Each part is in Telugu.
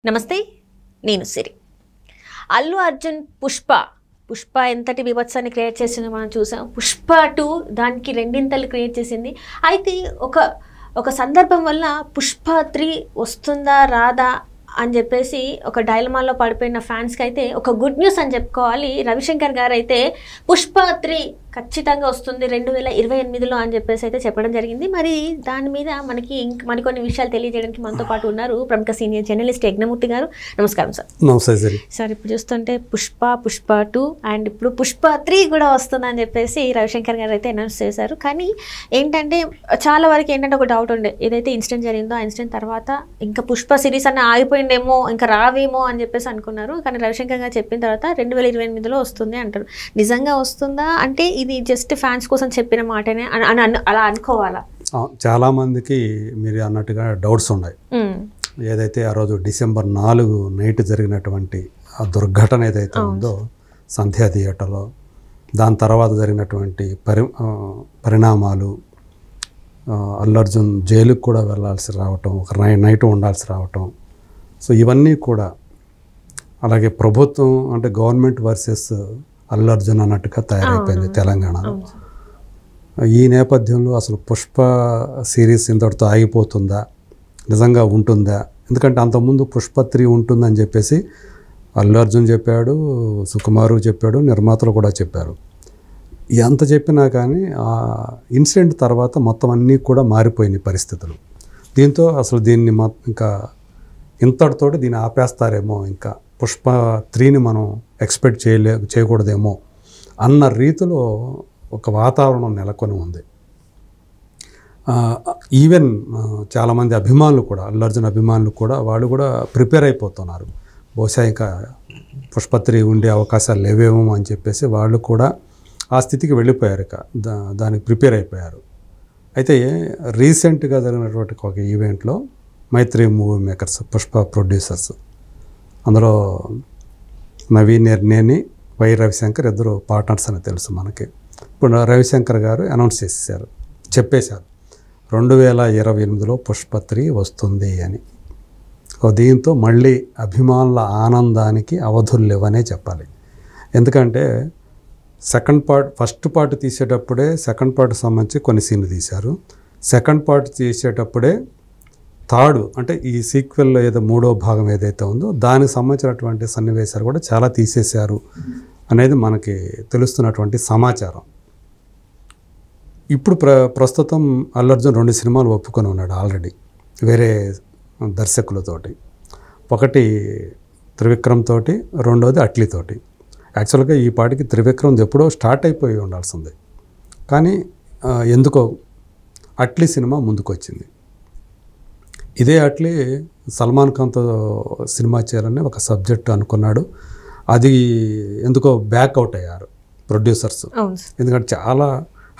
నమస్తే నేను సిరి అల్లు అర్జున్ పుష్ప ఎంతటి వివత్సాన్ని క్రియేట్ చేసిందో మనం చూసాం. పుష్ప 2 దానికి రెండింతలు క్రియేట్ చేసింది. అయితే ఒక సందర్భం వల్ల పుష్ప 3 వస్తుందా రాదా అని చెప్పేసి ఒక డైలమాలో పడిపోయిన ఫ్యాన్స్కి అయితే ఒక గుడ్ న్యూస్ అని చెప్పుకోవాలి. రవిశంకర్ గారు అయితే పుష్ప 3 ఖచ్చితంగా వస్తుంది 2028లో అని చెప్పేసి అయితే చెప్పడం జరిగింది. మరి దాని మీద మనకి మరికొన్ని విషయాలు తెలియజేయడానికి మనతో పాటు ఉన్నారు ప్రముఖ సీనియర్ జర్నలిస్ట్ యజ్ఞమూర్తి గారు. నమస్కారం సార్. నమస్తే సార్. ఇప్పుడు చూస్తుంటే పుష్ప 2 అండ్ ఇప్పుడు పుష్ప 3 కూడా వస్తుందని చెప్పేసి రవిశంకర్ గారు అయితే అనౌన్స్ చేశారు. కానీ ఏంటంటే చాలా వరకు ఏంటంటే ఒక డౌట్ ఉండే, ఏదైతే ఇన్సిడెంట్ జరిగిందో ఆ ఇన్సిడెంట్ తర్వాత ఇంకా పుష్ప సిరీస్ అన్న ఆగిపోయిందేమో, ఇంకా రావేమో అని చెప్పేసి అనుకున్నారు. కానీ రవిశంకర్ గారు చెప్పిన తర్వాత 2028లో వస్తుంది అంటారు. నిజంగా వస్తుందా అంటే ఇది జస్ట్ ఫ్యాన్స్ కోసం చెప్పిన మాటనే అలా అనుకోవాలా? చాలా మందికి మీరు అన్నట్టుగా డౌట్స్ ఉన్నాయి. ఏదైతే ఆ రోజు డిసెంబర్ 4 నైట్ జరిగినటువంటి ఆ దుర్ఘటన ఏదైతే ఉందో సంధ్యా థియేటర్లో, దాని తర్వాత జరిగినటువంటి పరిణామాలు, అల్లు అర్జున్ జైలుకు కూడా వెళ్ళాల్సి రావటం, ఒక నైట్ ఉండాల్సి రావటం, సో ఇవన్నీ కూడా, అలాగే ప్రభుత్వం అంటే గవర్నమెంట్ వర్సెస్ అల్లు అర్జున్ అన్నట్టుగా తయారైపోయింది తెలంగాణలో. ఈ నేపథ్యంలో అసలు పుష్ప సిరీస్ ఇంతటితో ఆగిపోతుందా, నిజంగా ఉంటుందా? ఎందుకంటే అంతకుముందు పుష్ప 3 ఉంటుందని చెప్పేసి అల్లు అర్జున్ చెప్పాడు, సుకుమారు చెప్పాడు, నిర్మాతలు కూడా చెప్పారు. ఎంత చెప్పినా కానీ ఆ ఇన్సిడెంట్ తర్వాత మొత్తం అన్నీ కూడా మారిపోయినాయి పరిస్థితులు. దీంతో అసలు దీన్ని ఇంకా ఇంతటితోటి దీన్ని ఆపేస్తారేమో, ఇంకా పుష్ప 3ని మనం ఎక్స్పెక్ట్ చేయకూడదేమో అన్న రీతిలో ఒక వాతావరణం నెలకొని ఉంది. ఈవెన్ చాలామంది అభిమానులు కూడా, అల్లు అర్జున్ అభిమానులు కూడా, వాళ్ళు కూడా ప్రిపేర్ అయిపోతున్నారు. బహుశా ఇంకా పుష్ప 3 ఉండే అవకాశాలు లేవేమో అని చెప్పేసి వాళ్ళు కూడా ఆ స్థితికి వెళ్ళిపోయారు, ఇక దానికి ప్రిపేర్ అయిపోయారు. అయితే రీసెంట్గా జరిగినటువంటి ఒక ఈవెంట్లో మైత్రి మూవీ మేకర్స్, పుష్ప ప్రొడ్యూసర్స్, అందులో నవీన్ ఎర్నేని, వై రవిశంకర్ ఇద్దరు పార్ట్నర్స్ అని తెలుసు మనకి. ఇప్పుడు రవిశంకర్ గారు అనౌన్స్ చెప్పేశారు 2028లో పుష్ప 3 వస్తుంది అని. దీంతో మళ్ళీ అభిమానుల ఆనందానికి అవధులు లేవనే చెప్పాలి. ఎందుకంటే ఫస్ట్ పార్ట్ తీసేటప్పుడే సెకండ్ పార్ట్ సంబంధించి కొన్ని సీన్లు తీశారు. సెకండ్ పార్ట్ తీసేటప్పుడే థర్డ్ అంటే ఈ సీక్వెల్లో ఏదో 3వ భాగం ఏదైతే ఉందో దానికి సంబంధించినటువంటి సన్నివేశాలు కూడా చాలా తీసేశారు అనేది మనకి తెలుస్తున్నటువంటి సమాచారం. ఇప్పుడు ప్రస్తుతం అల్లు అర్జున్ 2 సినిమాలు ఒప్పుకొని ఉన్నాడు ఆల్రెడీ వేరే దర్శకులతోటి. ఒకటి త్రివిక్రమ్ తోటి, రెండోది అట్లీ తోటి. యాక్చువల్గా ఈ పాటికి త్రివిక్రమ్ ఎప్పుడో స్టార్ట్ అయిపోయి ఉండాల్సింది, కానీ ఎందుకో అట్లీ సినిమా ముందుకు వచ్చింది. ఇదే అట్లీ సల్మాన్ ఖాన్తో సినిమా చేయాలని ఒక సబ్జెక్ట్ అనుకున్నాడు. అది ఎందుకో బ్యాక్అవుట్ అయ్యారు ప్రొడ్యూసర్స్, ఎందుకంటే చాలా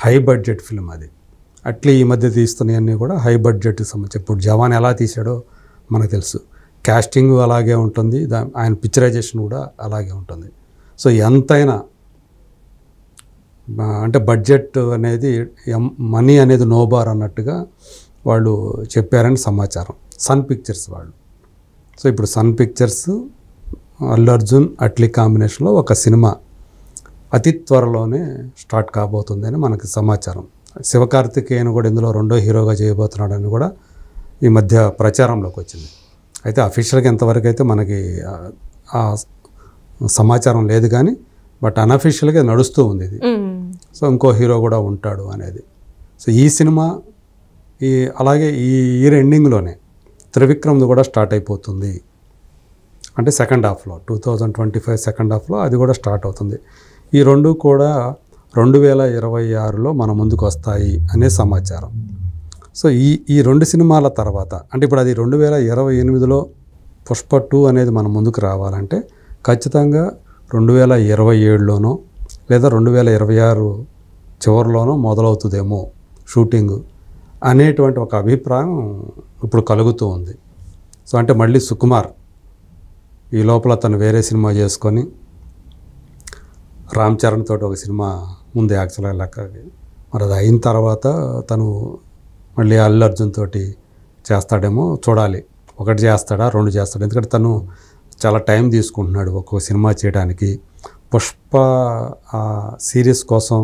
హై బడ్జెట్ ఫిల్మ్ అది. అట్లీ ఈ మధ్య తీస్తున్నవన్నీ కూడా హై బడ్జెట్కి సంబంధించి. ఇప్పుడు జవాన్ ఎలా తీశాడో మనకు తెలుసు, కాస్టింగ్ అలాగే ఉంటుంది, ఆయన పిక్చరైజేషన్ కూడా అలాగే ఉంటుంది. సో ఎంతైనా అంటే బడ్జెట్ అనేది, మనీ అనేది నోబార్ అన్నట్టుగా వాళ్ళు చెప్పారని సమాచారం, సన్ పిక్చర్స్ వాళ్ళు. సో ఇప్పుడు సన్ పిక్చర్స్ అల్లు అర్జున్ అట్లీ కాంబినేషన్లో ఒక సినిమా అతి త్వరలోనే స్టార్ట్ కాబోతుందని మనకి సమాచారం. శివకార్తికేయన్ కూడా ఇందులో 2వ హీరోగా చేయబోతున్నాడని కూడా ఈ మధ్య ప్రచారంలోకి వచ్చింది. అయితే అఫీషియల్గా ఎంతవరకు అయితే మనకి ఆ సమాచారం లేదు, కానీ బట్ అన్అఫీషియల్గా నడుస్తూ ఉంది ఇది. సో ఇంకో హీరో కూడా ఉంటాడు అనేది. సో ఈ సినిమా అలాగే ఈ ఇయర్ ఎండింగ్లోనే త్రివిక్రమ్ది కూడా స్టార్ట్ అయిపోతుంది. అంటే సెకండ్ హాఫ్లో 2025 సెకండ్ హాఫ్లో అది కూడా స్టార్ట్ అవుతుంది. ఈ 2 కూడా 2026లో మన ముందుకు వస్తాయి అనే సమాచారం. సో ఈ 2 సినిమాల తర్వాత, అంటే ఇప్పుడు అది 2028లో పుష్ప 2 అనేది మన ముందుకు రావాలంటే ఖచ్చితంగా 2027లోనో లేదా 2026 చివరిలోనో మొదలవుతుందేమో షూటింగ్ అనేటువంటి ఒక అభిప్రాయం ఇప్పుడు కలుగుతూ ఉంది. సో అంటే మళ్ళీ సుకుమార్ ఈ లోపల తను వేరే సినిమా చేసుకొని రామ్ చరణ్ తోటి ఒక సినిమా ఉంది యాక్చువల్గా లెక్కకి. మరి అది అయిన తర్వాత తను మళ్ళీ అల్లు అర్జున్ తోటి చేస్తాడేమో చూడాలి. ఒకటి చేస్తాడా 2 చేస్తాడా, ఎందుకంటే తను చాలా టైం తీసుకుంటున్నాడు ఒక్కొక్క సినిమా చేయడానికి. పుష్ప సిరీస్ కోసం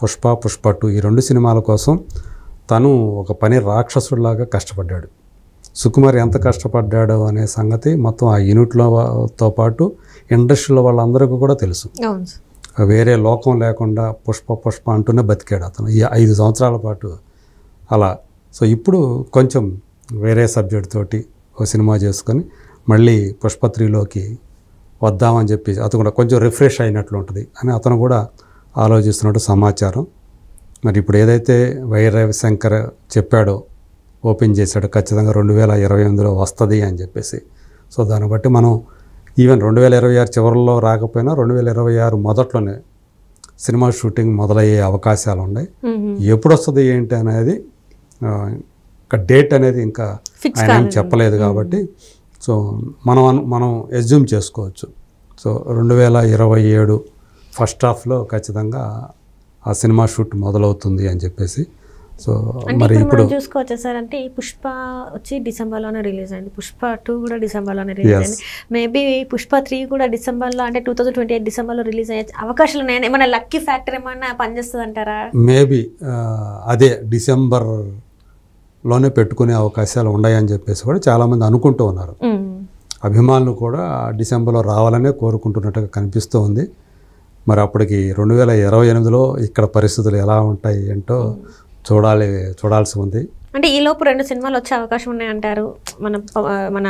పుష్ప 2 ఈ 2 సినిమాల కోసం తను ఒక పని రాక్షసుడిలాగా కష్టపడ్డాడు. సుకుమార్ ఎంత కష్టపడ్డాడో అనే సంగతి మొత్తం ఆ యూనిట్లతో పాటు ఇండస్ట్రీలో వాళ్ళందరికీ కూడా తెలుసు. వేరే లోకం లేకుండా పుష్ప అంటూనే బతికాడు అతను ఈ 5 సంవత్సరాల పాటు అలా. సో ఇప్పుడు కొంచెం వేరే సబ్జెక్ట్ తోటి ఒక సినిమా చేసుకొని మళ్ళీ పుష్ప 3లోకి వద్దామని చెప్పి అతను కూడా కొంచెం రిఫ్రెష్ అయినట్లు ఉంటుంది అని అతను కూడా ఆలోచిస్తున్నట్టు సమాచారం. మరి ఇప్పుడు ఏదైతే వై రవిశంకర్ చెప్పాడో, ఓపెన్ చేశాడో ఖచ్చితంగా 2028లో వస్తుంది అని చెప్పేసి. సో దాన్ని బట్టి మనం ఈవెన్ 2026 చివరిలో రాకపోయినా 2026 మొదట్లోనే సినిమా షూటింగ్ మొదలయ్యే అవకాశాలు ఉన్నాయి. ఎప్పుడు వస్తుంది ఏంటి అనేది ఒక డేట్ అనేది ఇంకా ఆయన ఏం చెప్పలేదు కాబట్టి సో మనం ఎజ్యూమ్ చేసుకోవచ్చు. సో 2027 ఫస్ట్ హాఫ్లో ఖచ్చితంగా ఆ సినిమా షూట్ మొదలవుతుంది అని చెప్పేసి. సో మరి ఇప్పుడు చూసుకోవచ్చా సార్, అంటే పుష్ప వచ్చి డిసెంబర్లోనే రిలీజ్ అయింది, పుష్ప 2 కూడా డిసెంబర్లోనే రిలీజ్ అయింది. మేబీ పుష్ప 3 కూడా డిసెంబర్లో, అంటే 2028 డిసెంబర్లో రిలీజ్ అయ్యే అవకాశాలు ఉన్నాయి. ఏమైనా లక్కీ ఫ్యాక్టర్ ఏమైనా పనిచేస్తుంది అంటారా? మేబీ అదే డిసెంబర్లోనే పెట్టుకునే అవకాశాలు ఉన్నాయని చెప్పేసి కూడా చాలామంది అనుకుంటూ ఉన్నారు. అభిమానులు కూడా డిసెంబర్లో రావాలనే కోరుకుంటున్నట్టుగా కనిపిస్తూ ఉంది. మరి అప్పటికి 2028లో ఇక్కడ పరిస్థితులు ఎలా ఉంటాయి ఏంటో చూడాల్సి ఉంది. అంటే ఈ లోపు 2 సినిమాలు వచ్చే అవకాశం ఉన్నాయంటారు. మన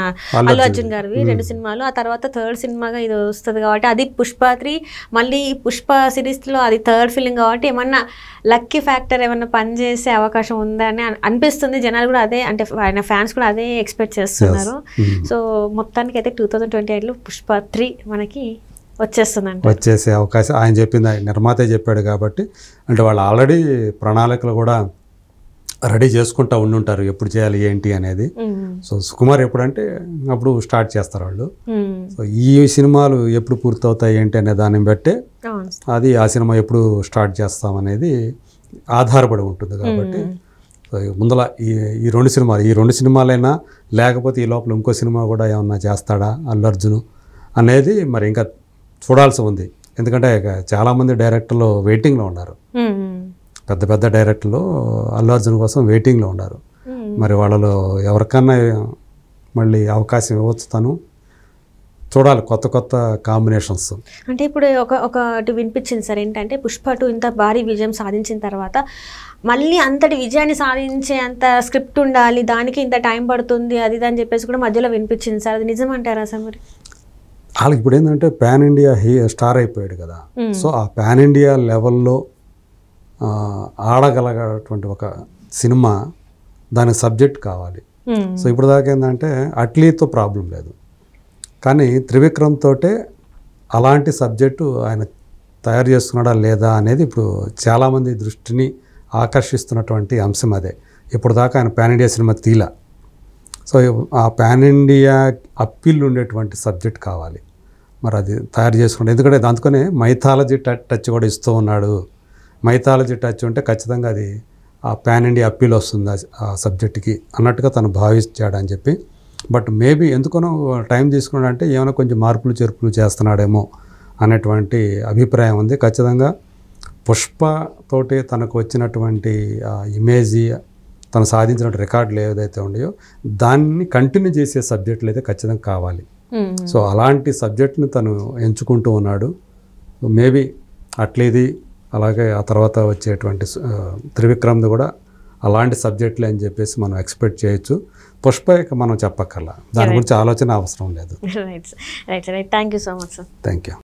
అల్లు అర్జున్ గారివి 2 సినిమాలు, ఆ తర్వాత 3rd సినిమాగా ఇది వస్తుంది కాబట్టి అది పుష్ప 3, మళ్ళీ పుష్ప సిరీస్లో అది 3rd ఫిలిం కాబట్టి ఏమన్నా లక్కీ ఫ్యాక్టర్ ఏమన్నా పనిచేసే అవకాశం ఉందా అని అనిపిస్తుంది. జనాలు కూడా అదే, అంటే ఆయన ఫ్యాన్స్ కూడా అదే ఎక్స్పెక్ట్ చేస్తున్నారు. సో మొత్తానికి అయితే 2028లో పుష్ప 3 మనకి వచ్చేసే అవకాశం ఆయన చెప్పింది, నిర్మాతే చెప్పాడు కాబట్టి. అంటే వాళ్ళు ఆల్రెడీ ప్రణాళికలు కూడా రెడీ చేసుకుంటూ ఉండుంటారు ఎప్పుడు చేయాలి ఏంటి అనేది. సో సుకుమార్ ఎప్పుడంటే అప్పుడు స్టార్ట్ చేస్తారు వాళ్ళు. సో ఈ సినిమాలు ఎప్పుడు పూర్తవుతాయి ఏంటి అనే దాన్ని బట్టే అది ఆ సినిమా ఎప్పుడు స్టార్ట్ చేస్తామనేది ఆధారపడి ఉంటుంది కాబట్టి. సో ముందల ఈ 2 సినిమాలైనా లేకపోతే ఈ లోపల ఇంకో సినిమా కూడా ఏమన్నా చేస్తాడా అల్లు అర్జున్ అనేది మరి ఇంకా చూడాల్సి ఉంది. ఎందుకంటే చాలామంది డైరెక్టర్లు వెయిటింగ్లో ఉన్నారు, పెద్ద డైరెక్టర్లు అల్లు అర్జున్ కోసం వెయిటింగ్లో ఉన్నారు. మరి వాళ్ళలో ఎవరికన్నా మళ్ళీ అవకాశం ఇవ్వచ్చు, తను చూడాలి కొత్త కాంబినేషన్స్. అంటే ఇప్పుడు ఒకటి వినిపించింది సార్, ఏంటంటే పుష్ప 2 ఇంత భారీ విజయం సాధించిన తర్వాత మళ్ళీ అంతటి విజయాన్ని సాధించే అంత స్క్రిప్ట్ ఉండాలి, దానికి ఇంత టైం పడుతుంది అది అని చెప్పేసి కూడా మధ్యలో వినిపించింది సార్, అది నిజమంటారా సార్? మరి వాళ్ళకి ఇప్పుడు ఏంటంటే పాన్ ఇండియా స్టార్ అయిపోయాడు కదా. సో ఆ పాన్ ఇండియా లెవెల్లో ఆడగలగటువంటి ఒక సినిమా, దానికి సబ్జెక్ట్ కావాలి. సో ఇప్పుడు దాకా ఏంటంటే అట్లీతో ప్రాబ్లం లేదు, కానీ త్రివిక్రమ్ తోటే అలాంటి సబ్జెక్టు ఆయన తయారు చేస్తున్నాడా లేదా అనేది ఇప్పుడు చాలామంది దృష్టిని ఆకర్షిస్తున్నటువంటి అంశం అదే. ఇప్పుడు దాకా ఆయన పాన్ ఇండియా సినిమా తీలా. సో ఆ పాన్ ఇండియా అప్పీల్ ఉండేటువంటి సబ్జెక్ట్ కావాలి, మరి అది తయారు చేసుకుంటే. ఎందుకంటే దాంతోనే మైథాలజీ టచ్ కూడా ఇస్తూ ఉన్నాడు. మైథాలజీ టచ్ ఉంటే ఖచ్చితంగా అది ఆ పాన్ ఇండియా అప్పీల్ వస్తుంది ఆ సబ్జెక్ట్కి అన్నట్టుగా తను భావించాడని చెప్పి. బట్ మేబీ ఎందుకనో టైం తీసుకున్నాడంటే ఏమైనా కొంచెం మార్పులు చేర్పులు చేస్తున్నాడేమో అనేటువంటి అభిప్రాయం ఉంది. ఖచ్చితంగా పుష్ప తోటి తనకు వచ్చినటువంటి ఇమేజ్, తను సాధించిన రికార్డులు ఏదైతే ఉన్నాయో దాన్ని కంటిన్యూ చేసే సబ్జెక్టులు అయితే ఖచ్చితంగా కావాలి. సో అలాంటి సబ్జెక్ట్ని తను ఎంచుకుంటూ ఉన్నాడు. మేబీ అట్లేది, అలాగే ఆ తర్వాత వచ్చేటువంటి త్రివిక్రమ్ది కూడా అలాంటి సబ్జెక్టులే అని చెప్పేసి మనం ఎక్స్పెక్ట్ చేయొచ్చు. పుష్ప మనం చెప్పక్కర్లా, దాని గురించి ఆలోచన అవసరం లేదు. Right thank you so much sir. Thank you.